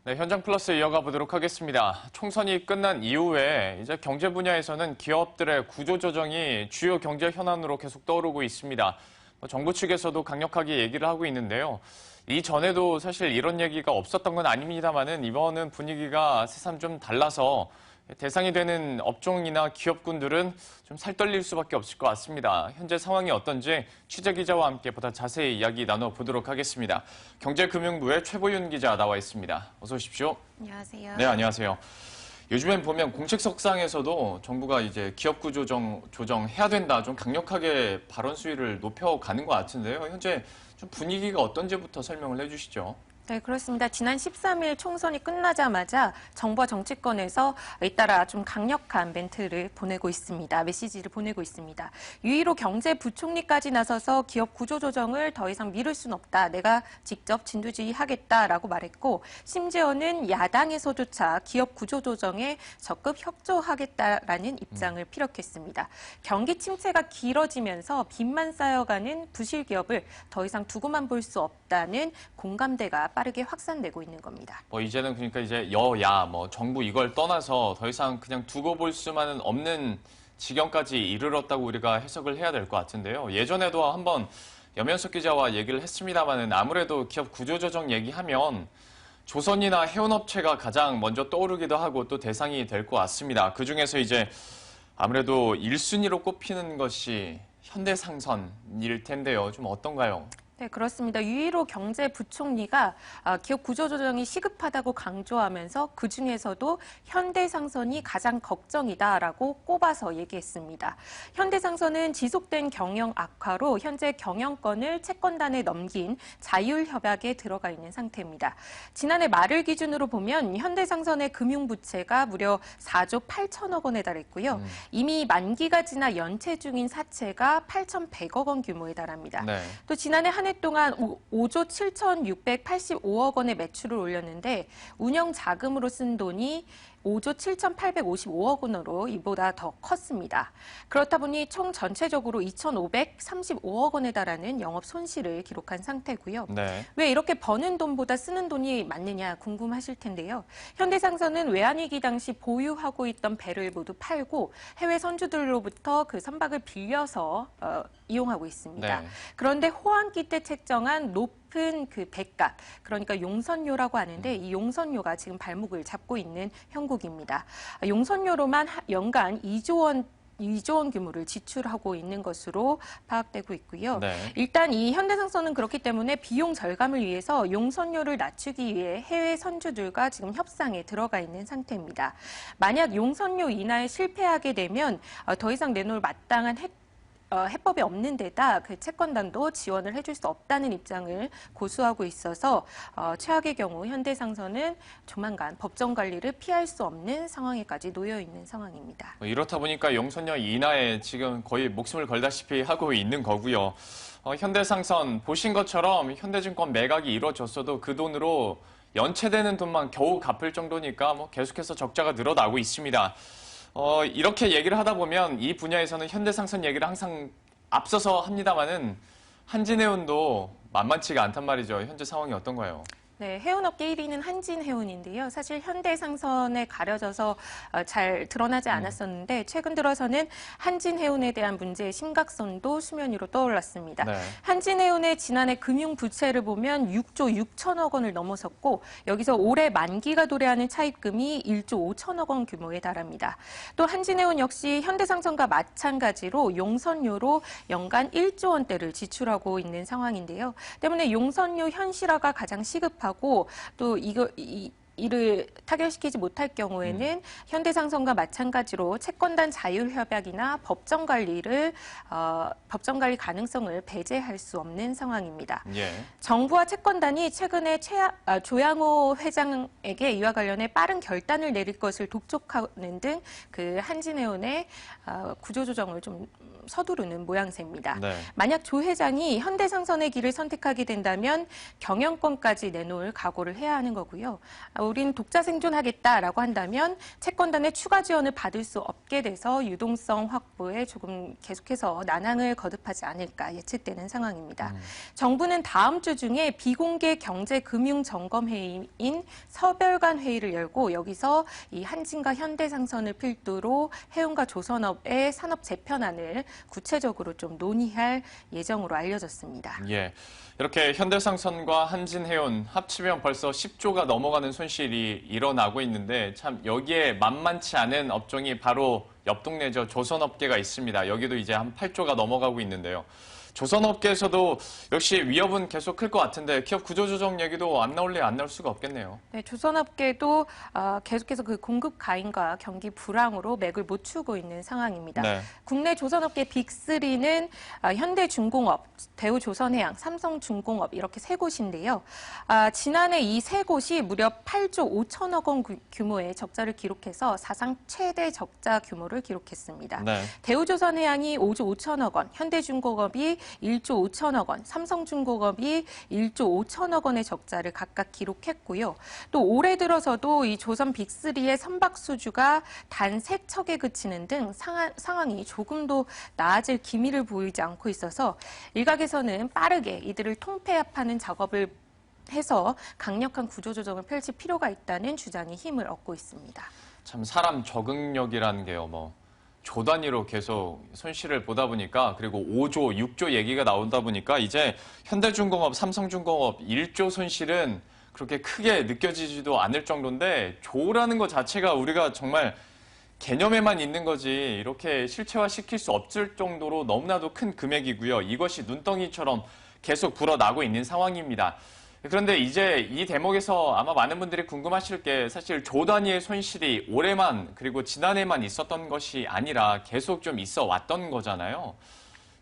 네, 현장 플러스 이어가 보도록 하겠습니다. 총선이 끝난 이후에 이제 경제 분야에서는 기업들의 구조조정이 주요 경제 현안으로 계속 떠오르고 있습니다. 정부 측에서도 강력하게 얘기를 하고 있는데요. 이전에도 사실 이런 얘기가 없었던 건 아닙니다만은 이번은 분위기가 새삼 좀 달라서 대상이 되는 업종이나 기업군들은 좀 살떨릴 수밖에 없을 것 같습니다. 현재 상황이 어떤지 취재기자와 함께 보다 자세히 이야기 나눠보도록 하겠습니다. 경제금융부의 최보윤 기자 나와 있습니다. 어서 오십시오. 안녕하세요. 네, 안녕하세요. 요즘엔 보면 공식석상에서도 정부가 이제 기업 구조 조정해야 된다, 좀 강력하게 발언 수위를 높여가는 것 같은데요. 현재 좀 분위기가 어떤지부터 설명을 해주시죠. 네, 그렇습니다. 지난 13일 총선이 끝나자마자 정부와 정치권에서 잇따라 좀 강력한 멘트를 보내고 있습니다. 메시지를 보내고 있습니다. 유일호 경제부총리까지 나서서 기업 구조조정을 더 이상 미룰 수는 없다. 내가 직접 진두지휘하겠다라고 말했고, 심지어는 야당에서조차 기업 구조조정에 적극 협조하겠다라는 입장을 피력했습니다. 경기 침체가 길어지면서 빚만 쌓여가는 부실 기업을 더 이상 두고만 볼 수 없다는 공감대가 빠르게 확산되고 있는 겁니다. 이제는 그러니까 이제 여야, 정부 이걸 떠나서 더 이상 그냥 두고 볼 수만은 없는 지경까지 이르렀다고 우리가 해석을 해야 될 것 같은데요. 예전에도 한번 염현석 기자와 얘기를 했습니다만은 아무래도 기업 구조조정 얘기하면 조선이나 해운업체가 가장 먼저 떠오르기도 하고 또 대상이 될 것 같습니다. 그중에서 이제 아무래도 1순위로 꼽히는 것이 현대상선일 텐데요. 좀 어떤가요? 네, 그렇습니다. 유일호 경제부총리가 기업 구조조정이 시급하다고 강조하면서 그중에서도 현대상선이 가장 걱정이다라고 꼽아서 얘기했습니다. 현대상선은 지속된 경영 악화로 현재 경영권을 채권단에 넘긴 자율협약에 들어가 있는 상태입니다. 지난해 말을 기준으로 보면 현대상선의 금융부채가 무려 4조 8천억 원에 달했고요. 이미 만기가 지나 연체 중인 사채가 8,100억 원 규모에 달합니다. 네. 또 지난해 한 해 동안 5조 7,685억 원의 매출을 올렸는데 운영 자금으로 쓴 돈이 5조 7,855억 원으로 이보다 더 컸습니다. 그렇다 보니 총 전체적으로 2,535억 원에 달하는 영업 손실을 기록한 상태고요. 네. 왜 이렇게 버는 돈보다 쓰는 돈이 많느냐 궁금하실 텐데요. 현대상선은 외환위기 당시 보유하고 있던 배를 모두 팔고 해외 선주들로부터 그 선박을 빌려서 이용하고 있습니다. 네. 그런데 호황기 때 책정한 높은 그 배값, 그러니까 용선료라고 하는데 이 용선료가 지금 발목을 잡고 있는 형국입니다. 용선료로만 연간 2조 원 규모를 지출하고 있는 것으로 파악되고 있고요. 네. 일단 이 현대상선은 그렇기 때문에 비용 절감을 위해서 용선료를 낮추기 위해 해외 선주들과 지금 협상에 들어가 있는 상태입니다. 만약 용선료 인하에 실패하게 되면 더 이상 내놓을 마땅한 해법이 없는 데다 그 채권단도 지원을 해줄 수 없다는 입장을 고수하고 있어서 최악의 경우 현대상선은 조만간 법정 관리를 피할 수 없는 상황에까지 놓여 있는 상황입니다. 이렇다 보니까 용선료 인하에 지금 거의 목숨을 걸다시피 하고 있는 거고요. 현대상선 보신 것처럼 현대증권 매각이 이루어졌어도 그 돈으로 연체되는 돈만 겨우 갚을 정도니까 계속해서 적자가 늘어나고 있습니다. 이렇게 얘기를 하다 보면 이 분야에서는 현대상선 얘기를 항상 앞서서 합니다만은 한진해운도 만만치가 않단 말이죠. 현재 상황이 어떤가요? 네, 해운업계 1위는 한진해운인데요. 사실 현대상선에 가려져서 잘 드러나지 않았었는데 최근 들어서는 한진해운에 대한 문제의 심각성도 수면 위로 떠올랐습니다. 네. 한진해운의 지난해 금융부채를 보면 6조 6천억 원을 넘어섰고 여기서 올해 만기가 도래하는 차입금이 1조 5천억 원 규모에 달합니다. 또 한진해운 역시 현대상선과 마찬가지로 용선료로 연간 1조 원대를 지출하고 있는 상황인데요. 때문에 용선료 현실화가 가장 시급하고 또 이를 타결시키지 못할 경우에는 현대상선과 마찬가지로 채권단 자율협약이나 법정 관리 가능성을 배제할 수 없는 상황입니다. 예. 정부와 채권단이 최근에 조양호 회장에게 이와 관련해 빠른 결단을 내릴 것을 독촉하는 등 그 한진해운의 구조조정을 좀 서두르는 모양새입니다. 네. 만약 조 회장이 현대상선의 길을 선택하게 된다면 경영권까지 내놓을 각오를 해야 하는 거고요. 우린 독자 생존하겠다라고 한다면 채권단의 추가 지원을 받을 수 없게 돼서 유동성 확보에 조금 계속해서 난항을 거듭하지 않을까 예측되는 상황입니다. 정부는 다음 주 중에 비공개 경제금융점검회의인 서별관 회의를 열고 여기서 이 한진과 현대상선을 필두로 해운과 조선업의 산업 재편안을 구체적으로 좀 논의할 예정으로 알려졌습니다. 예. 이렇게 현대상선과 한진해운 합치면 벌써 10조가 넘어가는 손실이 일어나고 있는데 참 여기에 만만치 않은 업종이 바로 옆 동네죠. 조선업계가 있습니다. 여기도 이제 한 8조가 넘어가고 있는데요. 조선업계에서도 역시 위협은 계속 클 것 같은데 기업 구조조정 얘기도 안 나올래 안 나올 수가 없겠네요. 네, 조선업계도 계속해서 그 공급 가인과 경기 불황으로 맥을 못 추고 있는 상황입니다. 네. 국내 조선업계 빅3는 현대중공업, 대우조선해양, 삼성중공업 이렇게 세 곳인데요. 지난해 이 세 곳이 무려 8조 5천억 원 규모의 적자를 기록해서 사상 최대 적자 규모를 기록했습니다. 네. 대우조선해양이 5조 5천억 원, 현대중공업이 1조 5천억 원, 삼성중공업이 1조 5천억 원의 적자를 각각 기록했고요. 또 올해 들어서도 이 조선 빅3의 선박 수주가 단 3척에 그치는 등 상황이 조금도 나아질 기미를 보이지 않고 있어서 일각에서는 빠르게 이들을 통폐합하는 작업을 해서 강력한 구조조정을 펼칠 필요가 있다는 주장이 힘을 얻고 있습니다. 참 사람 적응력이라는 게요. 조 단위로 계속 손실을 보다 보니까 그리고 5조, 6조 얘기가 나온다 보니까 이제 현대중공업, 삼성중공업 1조 손실은 그렇게 크게 느껴지지도 않을 정도인데 조라는 것 자체가 우리가 정말 개념에만 있는 거지 이렇게 실체화시킬 수 없을 정도로 너무나도 큰 금액이고요. 이것이 눈덩이처럼 계속 불어나고 있는 상황입니다. 그런데 이제 이 대목에서 아마 많은 분들이 궁금하실 게 사실 조 단위의 손실이 올해만 그리고 지난해만 있었던 것이 아니라 계속 좀 있어 왔던 거잖아요.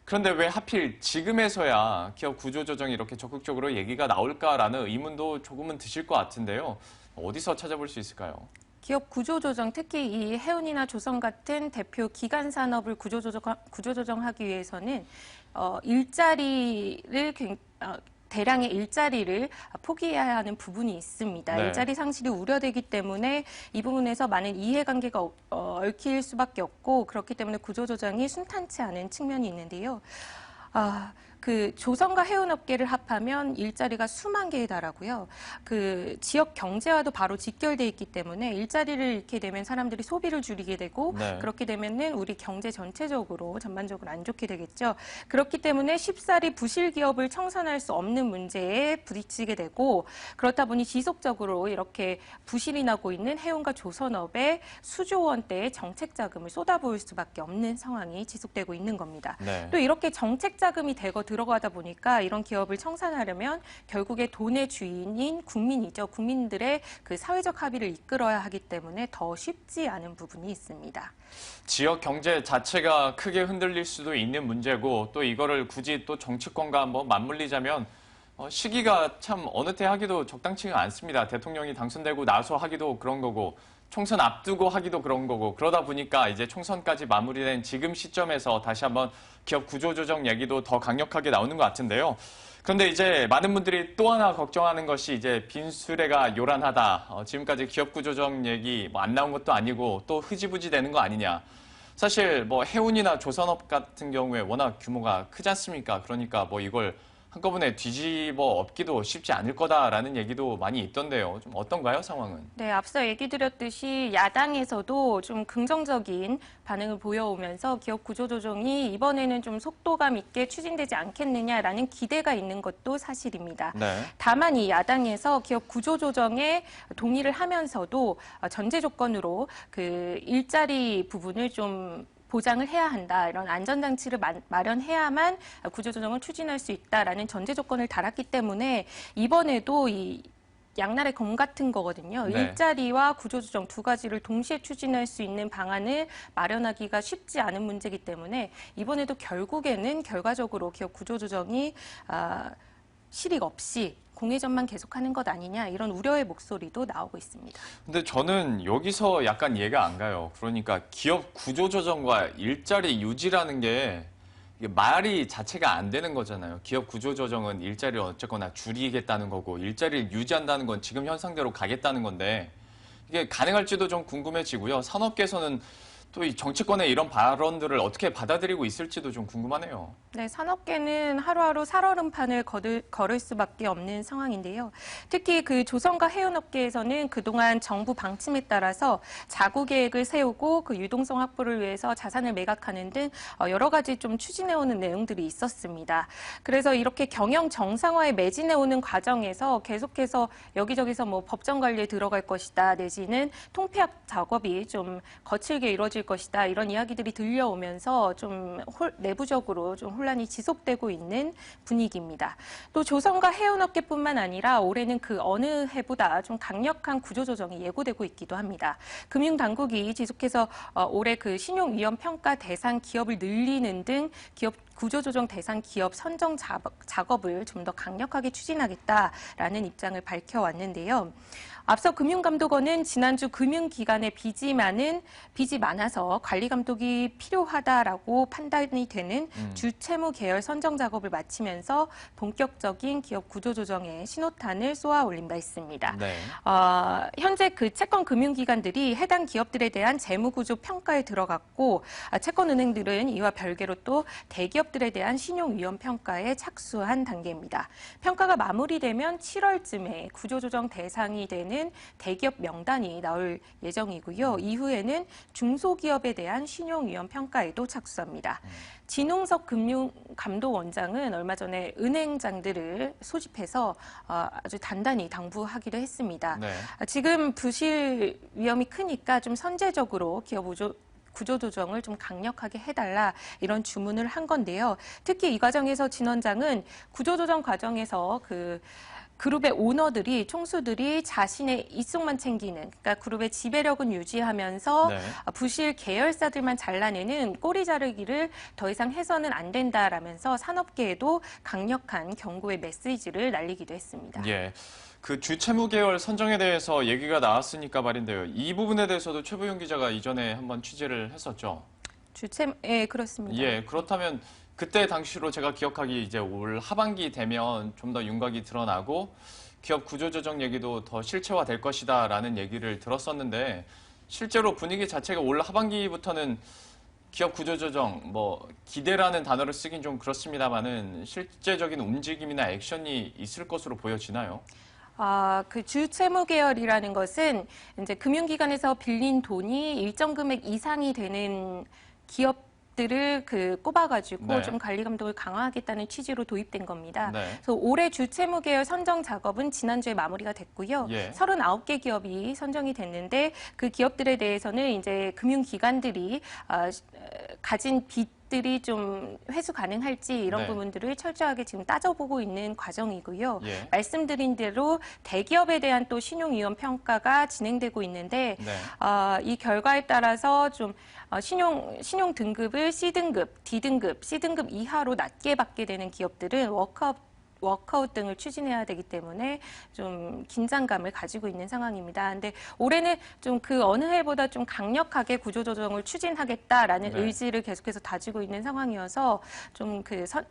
그런데 왜 하필 지금에서야 기업 구조조정이 이렇게 적극적으로 얘기가 나올까라는 의문도 조금은 드실 것 같은데요. 어디서 찾아볼 수 있을까요? 기업 구조조정, 특히 이 해운이나 조선 같은 대표 기간 산업을 구조조정하기 위해서는 대량의 일자리를 포기해야 하는 부분이 있습니다. 네. 일자리 상실이 우려되기 때문에 이 부분에서 많은 이해관계가 얽힐 수밖에 없고 그렇기 때문에 구조조정이 순탄치 않은 측면이 있는데요. 그 조선과 해운업계를 합하면 일자리가 수만 개에 달하고요. 그 지역 경제와도 바로 직결돼 있기 때문에 일자리를 잃게 되면 사람들이 소비를 줄이게 되고 네. 그렇게 되면은 우리 경제 전체적으로 전반적으로 안 좋게 되겠죠. 그렇기 때문에 쉽사리 부실 기업을 청산할 수 없는 문제에 부딪히게 되고 그렇다 보니 지속적으로 이렇게 부실이 나고 있는 해운과 조선업에 수조 원대의 정책 자금을 쏟아부을 수밖에 없는 상황이 지속되고 있는 겁니다. 네. 또 이렇게 정책 자금이 대거 들어가다 보니까 이런 기업을 청산하려면 결국에 돈의 주인인 국민이죠. 국민들의 그 사회적 합의를 이끌어야 하기 때문에 더 쉽지 않은 부분이 있습니다. 지역 경제 자체가 크게 흔들릴 수도 있는 문제고 또 이거를 굳이 또 정치권과 한번 맞물리자면 시기가 참 어느 때 하기도 적당치가 않습니다. 대통령이 당선되고 나서 하기도 그런 거고 총선 앞두고 하기도 그런 거고 그러다 보니까 이제 총선까지 마무리된 지금 시점에서 다시 한번 기업 구조조정 얘기도 더 강력하게 나오는 것 같은데요. 그런데 이제 많은 분들이 또 하나 걱정하는 것이 이제 빈수레가 요란하다. 지금까지 기업 구조조정 얘기 안 나온 것도 아니고 또 흐지부지 되는 거 아니냐. 사실 해운이나 조선업 같은 경우에 워낙 규모가 크지 않습니까? 그러니까 이걸 한꺼번에 뒤집어 엎기도 쉽지 않을 거다라는 얘기도 많이 있던데요. 좀 어떤가요, 상황은? 네, 앞서 얘기 드렸듯이 야당에서도 좀 긍정적인 반응을 보여오면서 기업 구조조정이 이번에는 좀 속도감 있게 추진되지 않겠느냐라는 기대가 있는 것도 사실입니다. 네. 다만 이 야당에서 기업 구조조정에 동의를 하면서도 전제 조건으로 그 일자리 부분을 좀 보장을 해야 한다. 이런 안전장치를 마련해야만 구조조정을 추진할 수 있다라는 전제 조건을 달았기 때문에 이번에도 이 양날의 검 같은 거거든요. 네. 일자리와 구조조정 두 가지를 동시에 추진할 수 있는 방안을 마련하기가 쉽지 않은 문제이기 때문에 이번에도 결국에는 결과적으로 기업 구조조정이 실익 없이 공회전만 계속하는 것 아니냐 이런 우려의 목소리도 나오고 있습니다. 근데 저는 여기서 약간 이해가 안 가요. 그러니까 기업 구조조정과 일자리 유지라는 게 이게 말이 자체가 안 되는 거잖아요. 기업 구조 조정은 일자리를 어쨌거나 줄이겠다는 거고 일자리를 유지한다는 건 지금 현상대로 가겠다는 건데 이게 가능할지도 좀 궁금해지고요. 산업계에서는 또 이 정치권의 이런 발언들을 어떻게 받아들이고 있을지도 좀 궁금하네요. 네, 산업계는 하루하루 살얼음판을 걸을 수밖에 없는 상황인데요. 특히 그 조선과 해운업계에서는 그동안 정부 방침에 따라서 자구 계획을 세우고 그 유동성 확보를 위해서 자산을 매각하는 등 여러 가지 좀 추진해오는 내용들이 있었습니다. 그래서 이렇게 경영 정상화에 매진해오는 과정에서 계속해서 여기저기서 뭐 법정 관리에 들어갈 것이다 내지는 통폐합 작업이 좀 거칠게 이루어질 것이다 이런 이야기들이 들려오면서 좀 내부적으로 좀 혼란이 지속되고 있는 분위기입니다. 또 조선과 해운업계뿐만 아니라 올해는 그 어느 해보다 좀 강력한 구조조정이 예고되고 있기도 합니다. 금융당국이 지속해서 올해 그 신용위험 평가 대상 기업을 늘리는 등 기업 구조조정 대상 기업 선정 작업을 좀 더 강력하게 추진하겠다라는 입장을 밝혀왔는데요. 앞서 금융감독원은 지난주 금융기관의 빚이 많아서 관리감독이 필요하다라고 판단이 되는 주채무 계열 선정 작업을 마치면서 본격적인 기업 구조조정에 신호탄을 쏘아 올린 바 있습니다. 네. 현재 그 채권 금융기관들이 해당 기업들에 대한 재무구조 평가에 들어갔고 채권은행들은 이와 별개로 또 대기업들에 대한 신용위험 평가에 착수한 단계입니다. 평가가 마무리되면 7월쯤에 구조조정 대상이 되는 대기업 명단이 나올 예정이고요. 이후에는 중소기업에 대한 신용위험 평가에도 착수합니다. 진홍석 금융감독원장은 얼마 전에 은행장들을 소집해서 아주 단단히 당부하기도 했습니다. 네. 지금 부실 위험이 크니까 좀 선제적으로 기업 구조조정을 좀 강력하게 해달라 이런 주문을 한 건데요. 특히 이 과정에서 진 원장은 구조조정 과정에서 그룹의 오너들이 총수들이 자신의 이속만 챙기는 그러니까 그룹의 지배력은 유지하면서 네. 부실 계열사들만 잘라내는 꼬리 자르기를 더 이상 해서는 안 된다라면서 산업계에도 강력한 경고의 메시지를 날리기도 했습니다. 예. 그 주채무 계열 선정에 대해서 얘기가 나왔으니까 말인데요. 이 부분에 대해서도 최부윤 기자가 이전에 한번 취재를 했었죠. 예, 그렇습니다. 예, 그렇다면 그때 당시로 제가 기억하기에 이제 올 하반기 되면 좀 더 윤곽이 드러나고 기업 구조조정 얘기도 더 실체화될 것이다라는 얘기를 들었었는데 실제로 분위기 자체가 올 하반기부터는 기업 구조조정, 뭐 기대라는 단어를 쓰긴 좀 그렇습니다만은 실제적인 움직임이나 액션이 있을 것으로 보여지나요? 그 주채무 계열이라는 것은 이제 금융기관에서 빌린 돈이 일정 금액 이상이 되는 기업들을 꼽아가지고 네. 좀 관리 감독을 강화하겠다는 취지로 도입된 겁니다. 네. 그래서 올해 주채무 계열 선정 작업은 지난주에 마무리가 됐고요. 예. 39개 기업이 선정이 됐는데 그 기업들에 대해서는 이제 금융기관들이 가진 빚들이 좀 회수 가능할지 이런 네. 부분들을 철저하게 지금 따져보고 있는 과정이고요. 예. 말씀드린 대로 대기업에 대한 또 신용위험 평가가 진행되고 있는데 네. 이 결과에 따라서 좀 신용 등급을 C등급, D등급, C등급 이하로 낮게 받게 되는 기업들은 워크아웃 등을 추진해야 되기 때문에 좀 긴장감을 가지고 있는 상황입니다. 근데 올해는 좀 그 어느 해보다 좀 강력하게 구조조정을 추진하겠다라는 네. 의지를 계속해서 다지고 있는 상황이어서 좀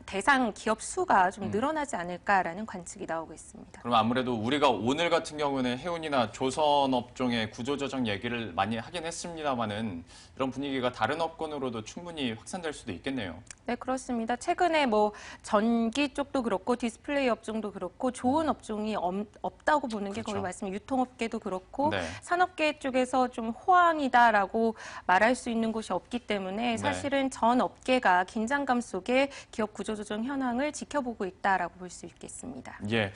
대상 기업 수가 좀 늘어나지 않을까라는 관측이 나오고 있습니다. 그럼 아무래도 우리가 오늘 같은 경우는 해운이나 조선업종의 구조조정 얘기를 많이 하긴 했습니다만은 이런 분위기가 다른 업군으로도 충분히 확산될 수도 있겠네요. 네, 그렇습니다. 최근에 뭐 전기 쪽도 그렇고 디스플레이 업종도 그렇고 좋은 업종이 없다고 보는 게 거의 그렇죠. 맞습니다. 유통업계도 그렇고 네. 산업계 쪽에서 좀 호황이다라고 말할 수 있는 곳이 없기 때문에 사실은 전 업계가 긴장감 속에 기업 구조조정 현황을 지켜보고 있다라고 볼 수 있겠습니다. 예.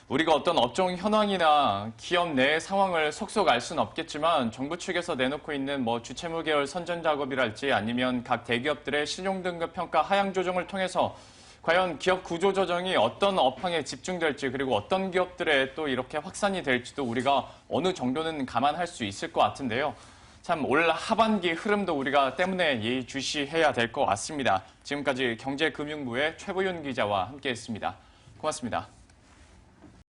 우리가 어떤 업종 현황이나 기업 내 상황을 속속 알 수는 없겠지만 정부 측에서 내놓고 있는 뭐 주채무 계열 선정 작업이랄지 아니면 각 대기업들의 신용 등급 평가 하향 조정을 통해서 과연 기업 구조 조정이 어떤 업황에 집중될지 그리고 어떤 기업들에 또 이렇게 확산이 될지도 우리가 어느 정도는 감안할 수 있을 것 같은데요. 참 올 하반기 흐름도 우리가 때문에 예의주시해야 될 것 같습니다. 지금까지 경제금융부의 최부윤 기자와 함께했습니다. 고맙습니다.